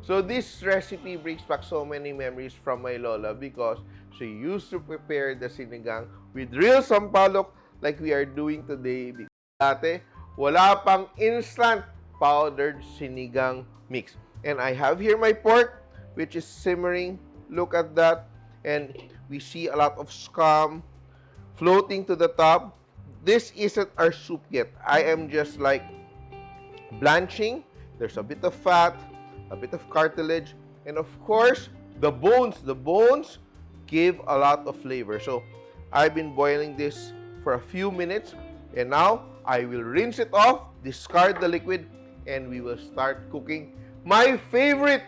So this recipe brings back so many memories from my lola because she used to prepare the sinigang with real sampalok like we are doing today. Dati, wala pang instant powdered sinigang mix. And I have here my pork, which is simmering. Look at that. And we see a lot of scum floating to the top. This isn't our soup yet. I am just like blanching. There's a bit of fat, a bit of cartilage, and of course, the bones. The bones give a lot of flavor. So, I've been boiling this for a few minutes, and now I will rinse it off, discard the liquid, and we will start cooking my favorite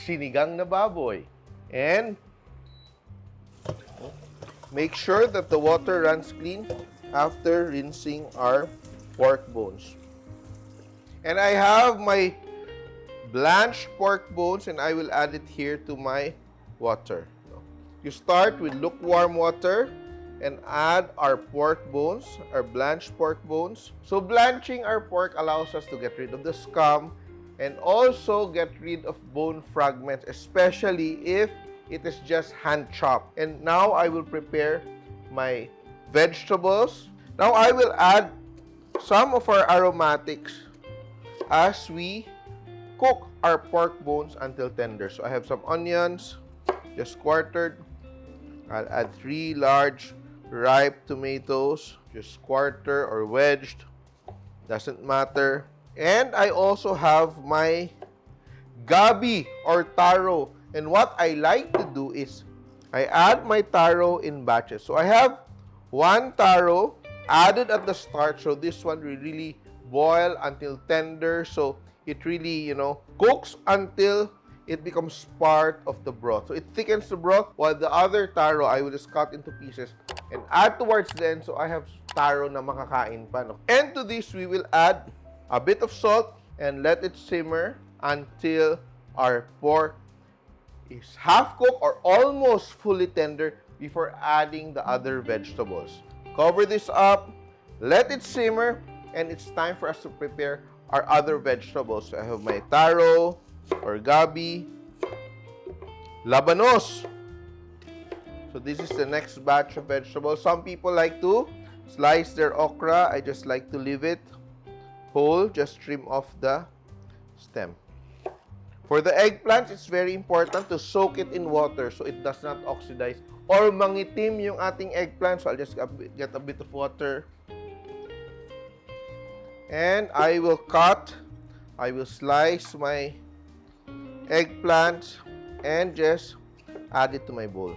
sinigang na baboy. And make sure that the water runs clean after rinsing our pork bones. And I have my blanched pork bones and I will add it here to my water. You start with lukewarm water and add our pork bones, our blanched pork bones. So blanching our pork allows us to get rid of the scum and also get rid of bone fragments, especially if it is just hand chopped. And now I will prepare my vegetables. Now I will add some of our aromatics as we cook our pork bones until tender. So I have some onions, just quartered. I'll add 3 large ripe tomatoes, just quarter or wedged, doesn't matter. And I also have my gabi or taro. And what I like to do is I add my taro in batches. So I have 1 taro added at the start. So this one will really boil until tender. So it really, cooks until it becomes part of the broth. So it thickens the broth, while the other taro I will just cut into pieces and add towards the end. So I have taro na makakain pa. No? And to this, we will add a bit of salt and let it simmer until our pork is half cooked or almost fully tender before adding the other vegetables. Cover this up, let it simmer, and it's time for us to prepare our other vegetables. So I have my taro or gabi, Labanos. So this is the next batch of vegetables. Some people like to slice their okra. I just like to leave it whole, just trim off the stem. For the eggplant, it's very important to soak it in water so it does not oxidize or mangitim yung ating eggplant. So I'll just get a bit of water. And I will slice my eggplant and just add it to my bowl.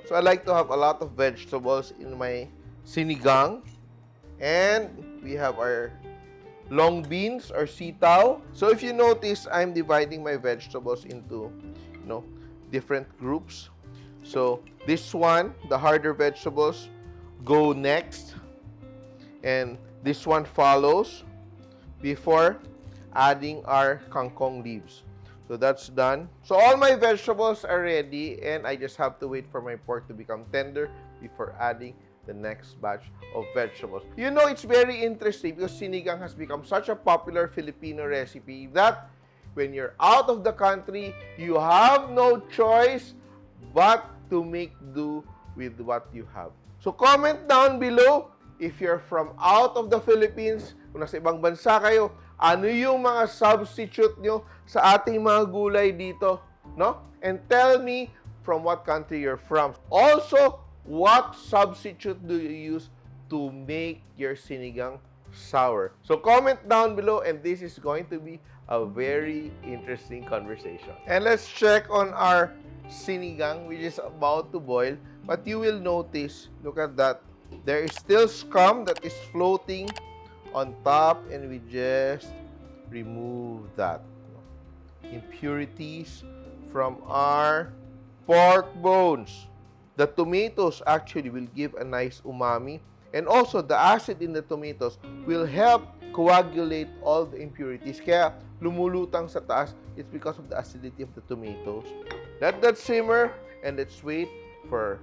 So I like to have a lot of vegetables in my sinigang. And we have our long beans or sitaw. So if you notice, I'm dividing my vegetables into, different groups. So this one, the harder vegetables, go next. And this one follows before adding our kangkong leaves. So that's done. So all my vegetables are ready and I just have to wait for my pork to become tender before adding the next batch of vegetables. It's very interesting because sinigang has become such a popular Filipino recipe that when you're out of the country, you have no choice but to make do with what you have. So comment down below if you're from out of the Philippines, kung nasa ibang bansa kayo, ano yung mga substitute nyo sa ating mga gulay dito, no? And tell me from what country you're from. Also, what substitute do you use to make your sinigang sour? So comment down below and this is going to be a very interesting conversation. And let's check on our sinigang which is about to boil. But you will notice, look at that, there is still scum that is floating on top and we just remove that. Impurities from our pork bones. The tomatoes actually will give a nice umami and also the acid in the tomatoes will help coagulate all the impurities. Kaya lumulutang sa taas, it's because of the acidity of the tomatoes. Let that simmer and let's wait for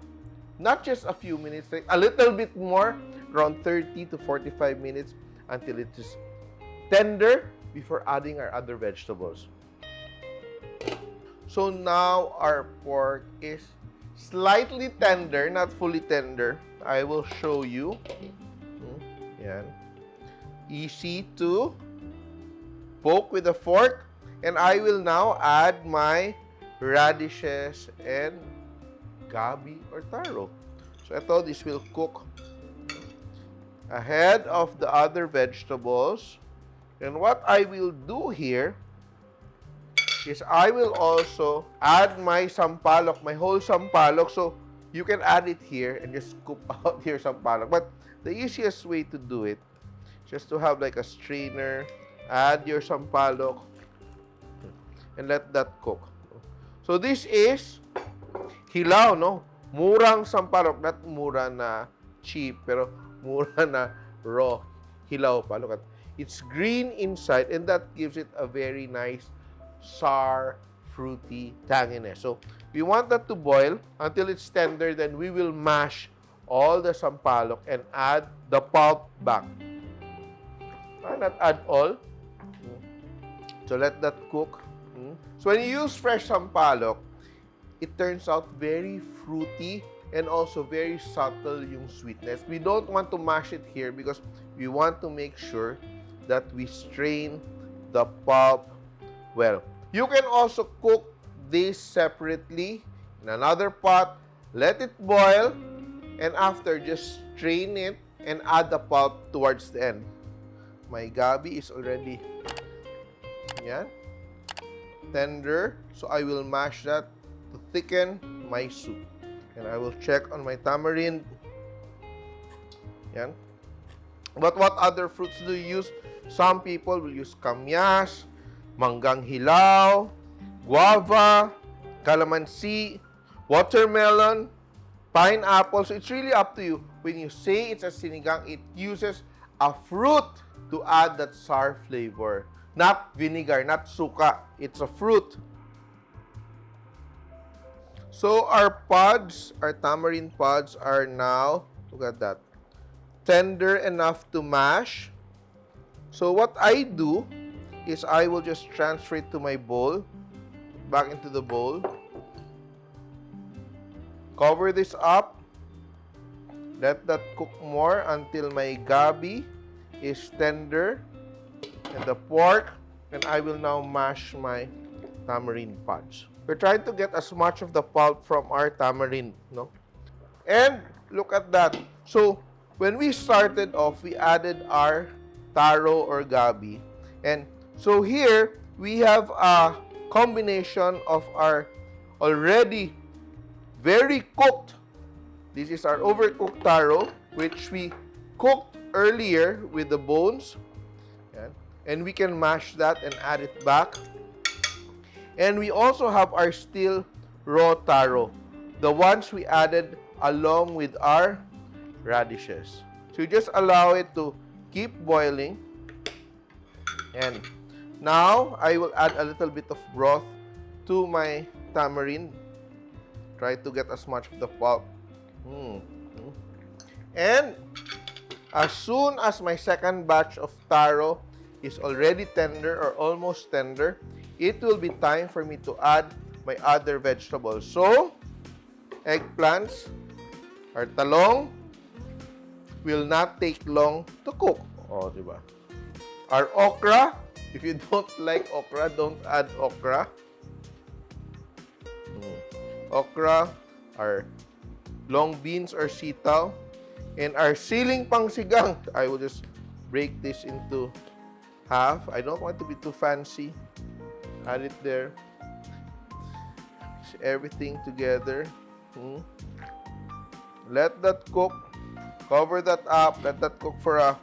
not just a few minutes, like a little bit more, around 30 to 45 minutes until it is tender before adding our other vegetables. So now our pork is slightly tender, not fully tender. I will show you. Yan. Easy to poke with a fork. And I will now add my radishes and gabi or taro. So ito, this will cook ahead of the other vegetables. And what I will do here is I will also add my sampalok, my whole sampalok. So you can add it here and just scoop out your sampalok. But the easiest way to do it, just to have like a strainer, add your sampalok, and let that cook. So this is hilaw, no? Murang sampalok, not mura na cheap, pero mura na raw hilaw palok. It's green inside, and that gives it a very nice sour, fruity tanginess. So we want that to boil until it's tender. Then we will mash all the sampalok and add the pulp back. Not add all. So let that cook. So when you use fresh sampalok, it turns out very fruity and also very subtle yung sweetness. We don't want to mash it here because we want to make sure that we strain the pulp well. You can also cook this separately in another pot, let it boil, and after just strain it and add the pulp towards the end. My gabi is already tender, so I will mash that to thicken my soup. And I will check on my tamarind. Yan. But what other fruits do you use? Some people will use kamyas, manggang hilaw, guava, calamansi, watermelon, pineapple. So it's really up to you. When you say it's a sinigang, it uses a fruit to add that sour flavor. Not vinegar, not suka. It's a fruit. So our pods, our tamarind pods are now, look at that, tender enough to mash. So what I do is I will just transfer it to my bowl, back into the bowl. Cover this up. Let that cook more until my gabi is tender and the pork, and I will now mash my tamarind pods. We're trying to get as much of the pulp from our tamarind, no? And look at that. So when we started off, we added our taro or gabi. And so here, we have a combination of our already very cooked. This is our overcooked taro, which we cooked earlier with the bones. And we can mash that and add it back. And we also have our still raw taro, the ones we added along with our radishes. So you just allow it to keep boiling. And now I will add a little bit of broth to my tamarind. Try to get as much of the pulp. And as soon as my second batch of taro is already tender or almost tender, it will be time for me to add my other vegetables. So, eggplants, our talong, will not take long to cook. Oh, diba? Our okra, if you don't like okra, don't add okra. Okra, our long beans or sitaw, and our siling pangsigang. I will just break this into half. I don't want to be too fancy. Add it there. Mix everything together. Let that cook. Cover that up. Let that cook for a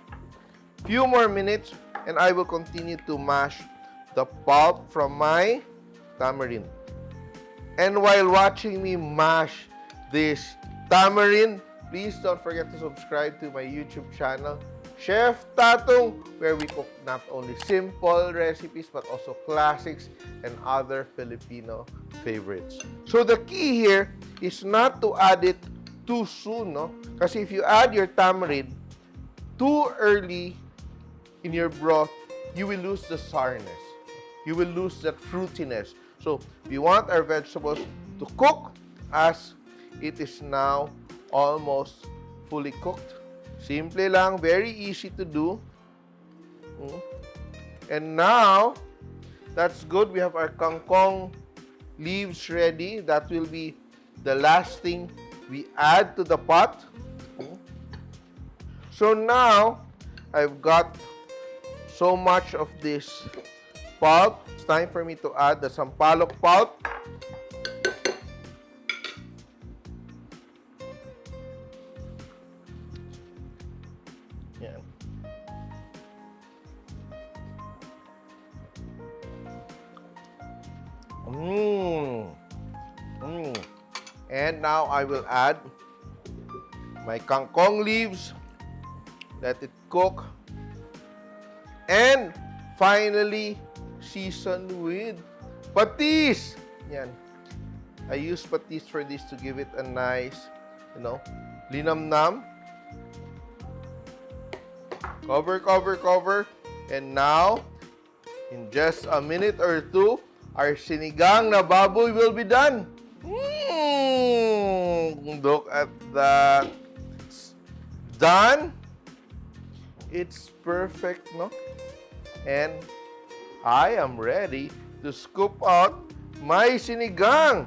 few more minutes. And I will continue to mash the pulp from my tamarind. And while watching me mash this tamarind, please don't forget to subscribe to my YouTube channel, Chef Tatung, where we cook not only simple recipes but also classics and other Filipino favorites. So the key here is not to add it too soon, no? Kasi if you add your tamarind too early in your broth, you will lose the sourness. You will lose that fruitiness. So, we want our vegetables to cook as it is now almost fully cooked. Simple lang, very easy to do. And now, that's good. We have our kangkong leaves ready. That will be the last thing we add to the pot. So now, I've got so much of this pulp. It's time for me to add the sampalok pulp. Yan. And now I will add my kangkong leaves. Let it cook. And finally, season with patis. Yan. I use patis for this to give it a nice, linamnam. Cover, cover, cover. And now, in just a minute or two, our sinigang na baboy will be done. Look at that. It's done. It's perfect, no? And I am ready to scoop out my sinigang.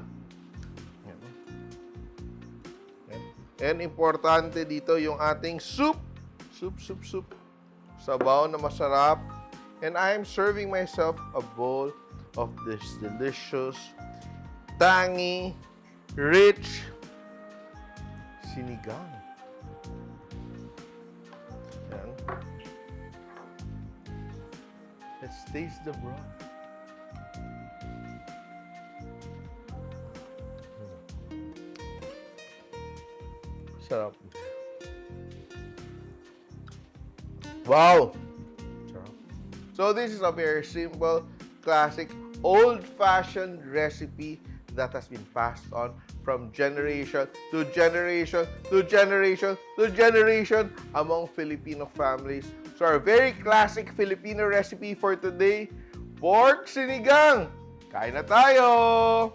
And importante dito yung ating soup. Soup. Sabaw na masarap. And I am serving myself a bowl of this delicious, tangy, rich sinigang. Yan. Let's taste the broth. Sarap. Wow! Sarap. So this is a very simple, classic, old-fashioned recipe that has been passed on from generation to generation to generation to generation among Filipino families. So our very classic Filipino recipe for today, pork sinigang. Kain na tayo!